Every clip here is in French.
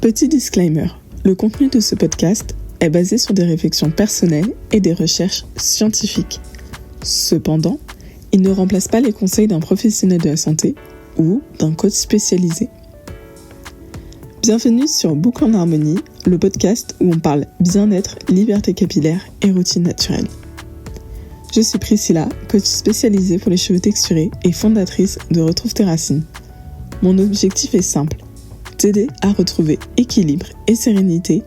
Petit disclaimer, le contenu de ce podcast est basé sur des réflexions personnelles et des recherches scientifiques. Cependant, il ne remplace pas les conseils d'un professionnel de la santé ou d'un coach spécialisé. Bienvenue sur Boucle en Harmonie, le podcast où on parle bien-être, liberté capillaire et routine naturelle. Je suis Priscilla, coach spécialisée pour les cheveux texturés et fondatrice de Retrouve tes racines. Mon objectif est simple, t'aider à retrouver équilibre et sérénité,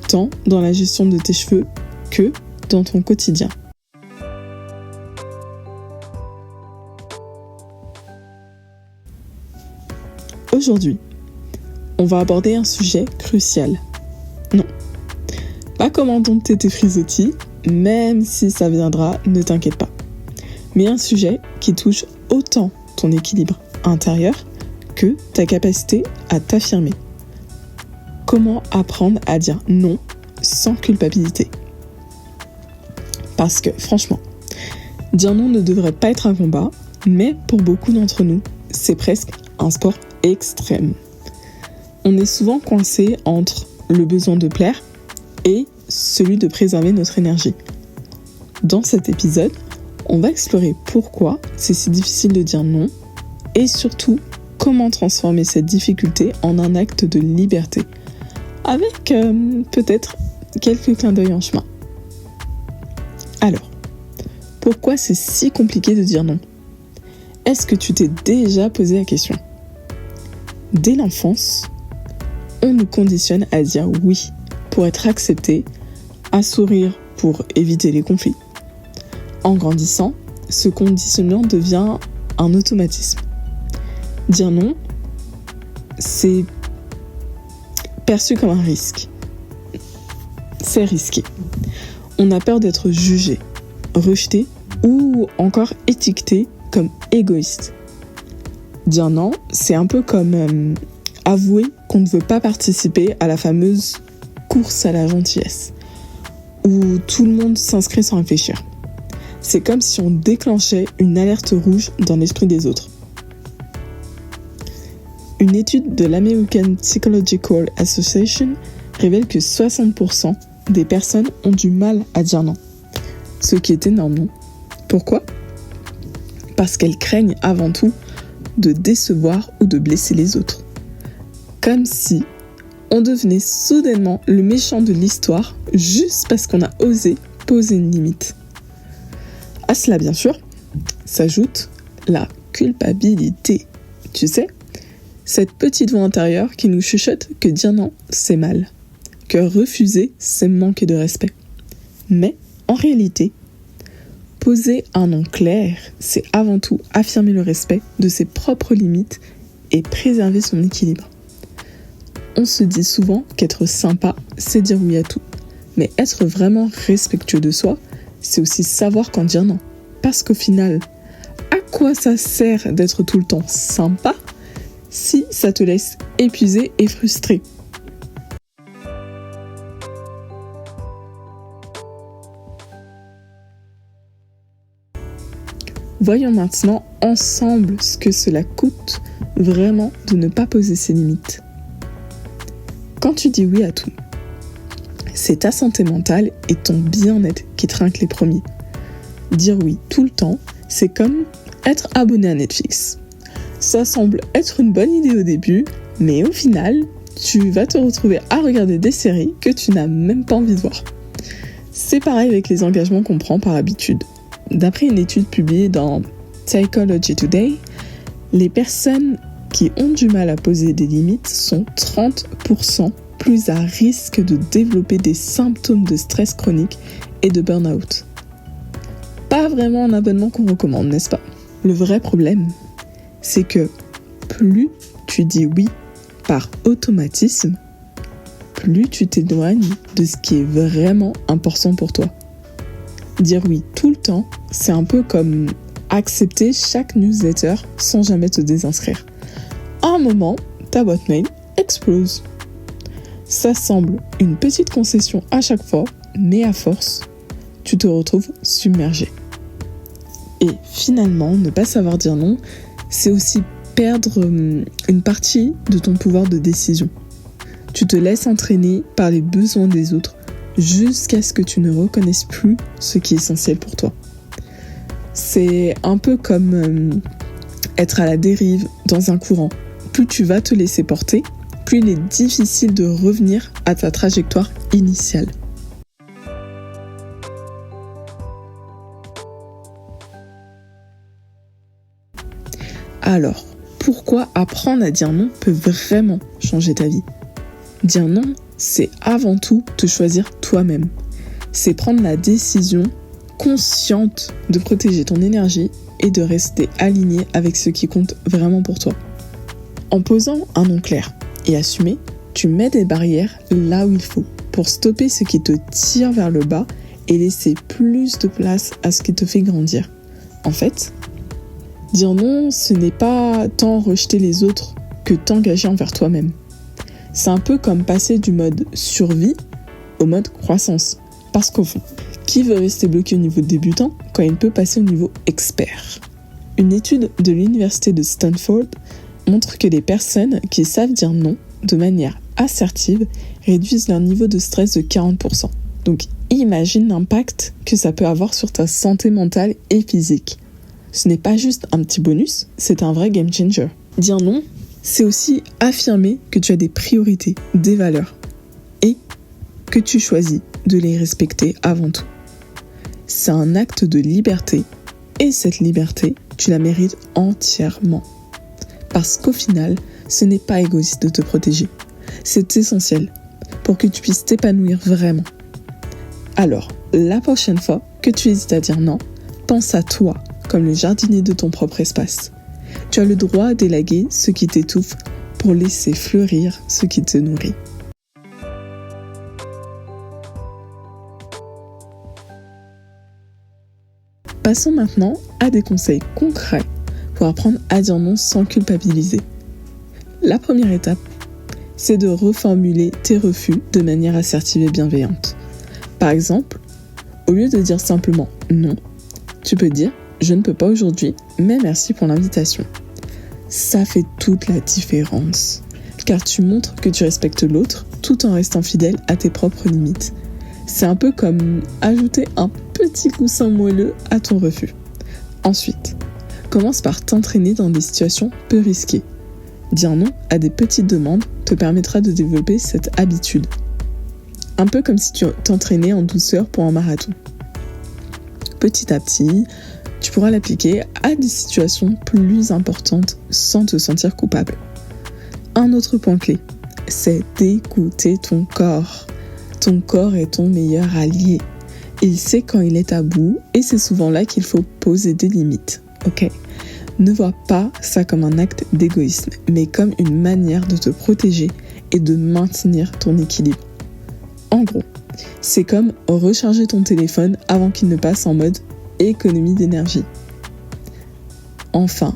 tant dans la gestion de tes cheveux que dans ton quotidien. Aujourd'hui, on va aborder un sujet crucial. Non, pas comment dompter tes frisottis, même si ça viendra, ne t'inquiète pas. Mais un sujet qui touche autant ton équilibre intérieur que ta capacité à t'affirmer. Comment apprendre à dire non sans culpabilité? Parce que franchement, dire non ne devrait pas être un combat, mais pour beaucoup d'entre nous, c'est presque un sport extrême. On est souvent coincé entre le besoin de plaire et celui de préserver notre énergie. Dans cet épisode, on va explorer pourquoi c'est si difficile de dire non et surtout comment transformer cette difficulté en un acte de liberté, avec peut-être quelques clins d'œil en chemin. Alors, pourquoi c'est si compliqué de dire non? Est-ce que tu t'es déjà posé la question? Dès l'enfance, on nous conditionne à dire oui pour être accepté, à sourire pour éviter les conflits. En grandissant, ce conditionnement devient un automatisme. Dire non, c'est perçu comme un risque. C'est risqué. On a peur d'être jugé, rejeté ou encore étiqueté comme égoïste. Dire non, c'est un peu comme avouer qu'on ne veut pas participer à la fameuse course à la gentillesse, où tout le monde s'inscrit sans réfléchir. C'est comme si on déclenchait une alerte rouge dans l'esprit des autres. Une étude de l'American Psychological Association révèle que 60% des personnes ont du mal à dire non. Ce qui est énorme, non? Pourquoi? Parce qu'elles craignent avant tout de décevoir ou de blesser les autres. Comme si on devenait soudainement le méchant de l'histoire juste parce qu'on a osé poser une limite. À cela, bien sûr, s'ajoute la culpabilité. Tu sais, cette petite voix intérieure qui nous chuchote que dire non, c'est mal, que refuser, c'est manquer de respect. Mais, en réalité, poser un non clair, c'est avant tout affirmer le respect de ses propres limites et préserver son équilibre. On se dit souvent qu'être sympa, c'est dire oui à tout. Mais être vraiment respectueux de soi, c'est aussi savoir quand dire non. Parce qu'au final, à quoi ça sert d'être tout le temps sympa si ça te laisse épuisé et frustré? Voyons maintenant ensemble ce que cela coûte vraiment de ne pas poser ses limites. Quand tu dis oui à tout, c'est ta santé mentale et ton bien-être qui trinquent les premiers. Dire oui tout le temps, c'est comme être abonné à Netflix. Ça semble être une bonne idée au début, mais au final, tu vas te retrouver à regarder des séries que tu n'as même pas envie de voir. C'est pareil avec les engagements qu'on prend par habitude. D'après une étude publiée dans Psychology Today, les personnes qui ont du mal à poser des limites sont 30% plus à risque de développer des symptômes de stress chronique et de burn-out. Pas vraiment un abonnement qu'on recommande, n'est-ce pas? Le vrai problème, c'est que plus tu dis oui par automatisme, plus tu t'éloignes de ce qui est vraiment important pour toi. Dire oui tout le temps, c'est un peu comme accepter chaque newsletter sans jamais te désinscrire. À un moment, ta boîte mail explose. Ça semble une petite concession à chaque fois, mais à force, tu te retrouves submergé. Et finalement, ne pas savoir dire non, c'est aussi perdre une partie de ton pouvoir de décision. Tu te laisses entraîner par les besoins des autres jusqu'à ce que tu ne reconnaisses plus ce qui est essentiel pour toi. C'est un peu comme être à la dérive dans un courant. Plus tu vas te laisser porter, plus il est difficile de revenir à ta trajectoire initiale. Alors, pourquoi apprendre à dire non peut vraiment changer ta vie ? Dire non, c'est avant tout te choisir toi-même. C'est prendre la décision consciente de protéger ton énergie et de rester aligné avec ce qui compte vraiment pour toi. En posant un non clair et assumé, tu mets des barrières là où il faut pour stopper ce qui te tire vers le bas et laisser plus de place à ce qui te fait grandir. En fait, dire non, ce n'est pas tant rejeter les autres que t'engager envers toi-même. C'est un peu comme passer du mode survie au mode croissance. Parce qu'au fond, qui veut rester bloqué au niveau débutant quand il peut passer au niveau expert ? Une étude de l'université de Stanford montre que les personnes qui savent dire non de manière assertive réduisent leur niveau de stress de 40%. Donc imagine l'impact que ça peut avoir sur ta santé mentale et physique. Ce n'est pas juste un petit bonus, c'est un vrai game changer. Dire non, c'est aussi affirmer que tu as des priorités, des valeurs, et que tu choisis de les respecter avant tout. C'est un acte de liberté, et cette liberté, tu la mérites entièrement. Parce qu'au final, ce n'est pas égoïste de te protéger. C'est essentiel pour que tu puisses t'épanouir vraiment. Alors, la prochaine fois que tu hésites à dire non, pense à toi comme le jardinier de ton propre espace. Tu as le droit d'élaguer ce qui t'étouffe pour laisser fleurir ce qui te nourrit. Passons maintenant à des conseils concrets pour apprendre à dire non sans culpabiliser. La première étape, c'est de reformuler tes refus de manière assertive et bienveillante. Par exemple, au lieu de dire simplement non, tu peux dire « Je ne peux pas aujourd'hui, mais merci pour l'invitation ». Ça fait toute la différence, car tu montres que tu respectes l'autre tout en restant fidèle à tes propres limites. C'est un peu comme ajouter un petit coussin moelleux à ton refus. Ensuite, commence par t'entraîner dans des situations peu risquées. Dire non à des petites demandes te permettra de développer cette habitude. Un peu comme si tu t'entraînais en douceur pour un marathon. Petit à petit, tu pourras l'appliquer à des situations plus importantes sans te sentir coupable. Un autre point clé, c'est d'écouter ton corps. Ton corps est ton meilleur allié. Il sait quand il est à bout et c'est souvent là qu'il faut poser des limites. Ok ? Ne vois pas ça comme un acte d'égoïsme, mais comme une manière de te protéger et de maintenir ton équilibre. En gros, c'est comme recharger ton téléphone avant qu'il ne passe en mode économie d'énergie. Enfin,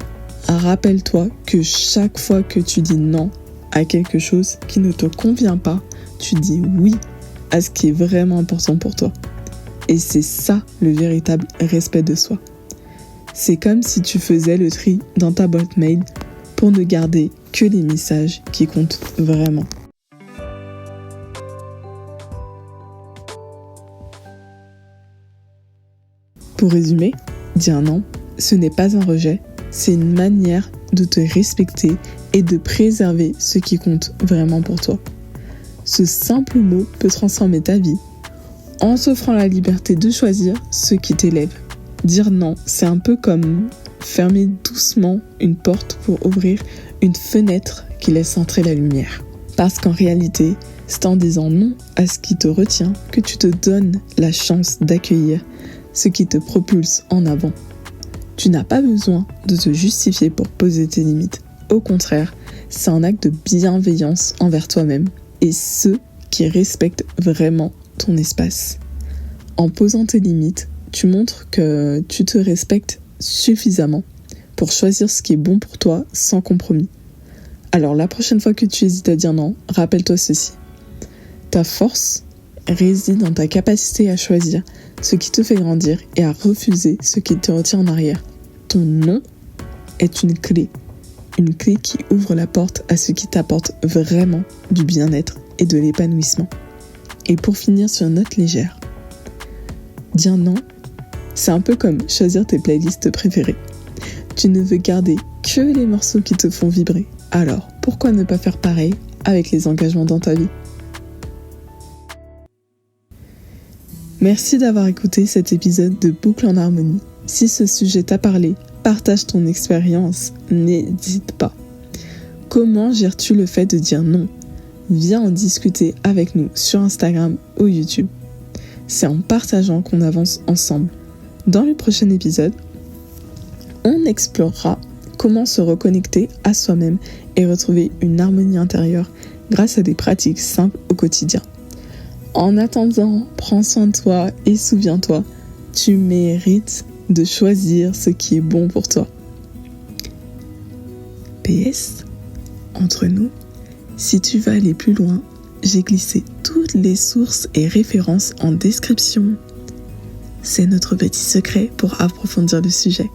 rappelle-toi que chaque fois que tu dis non à quelque chose qui ne te convient pas, tu dis oui à ce qui est vraiment important pour toi. Et c'est ça le véritable respect de soi. C'est comme si tu faisais le tri dans ta boîte mail pour ne garder que les messages qui comptent vraiment. Pour résumer, dire non, ce n'est pas un rejet, c'est une manière de te respecter et de préserver ce qui compte vraiment pour toi. Ce simple mot peut transformer ta vie en t'offrant la liberté de choisir ce qui t'élève. Dire non, c'est un peu comme fermer doucement une porte pour ouvrir une fenêtre qui laisse entrer la lumière. Parce qu'en réalité, c'est en disant non à ce qui te retient que tu te donnes la chance d'accueillir ce qui te propulse en avant. Tu n'as pas besoin de te justifier pour poser tes limites. Au contraire, c'est un acte de bienveillance envers toi-même et ceux qui respectent vraiment ton espace. En posant tes limites, tu montres que tu te respectes suffisamment pour choisir ce qui est bon pour toi sans compromis. Alors la prochaine fois que tu hésites à dire non, rappelle-toi ceci. Ta force réside dans ta capacité à choisir ce qui te fait grandir et à refuser ce qui te retient en arrière. Ton non est une clé qui ouvre la porte à ce qui t'apporte vraiment du bien-être et de l'épanouissement. Et pour finir sur une note légère, dire non, c'est un peu comme choisir tes playlists préférées. Tu ne veux garder que les morceaux qui te font vibrer. Alors, pourquoi ne pas faire pareil avec les engagements dans ta vie ? Merci d'avoir écouté cet épisode de Boucle en harmonie. Si ce sujet t'a parlé, partage ton expérience, n'hésite pas. Comment gères-tu le fait de dire non ? Viens en discuter avec nous sur Instagram ou YouTube. C'est en partageant qu'on avance ensemble. Dans le prochain épisode, on explorera comment se reconnecter à soi-même et retrouver une harmonie intérieure grâce à des pratiques simples au quotidien. En attendant, prends soin de toi et souviens-toi, tu mérites de choisir ce qui est bon pour toi. PS, entre nous, si tu veux aller plus loin, j'ai glissé toutes les sources et références en description. C'est notre petit secret pour approfondir le sujet.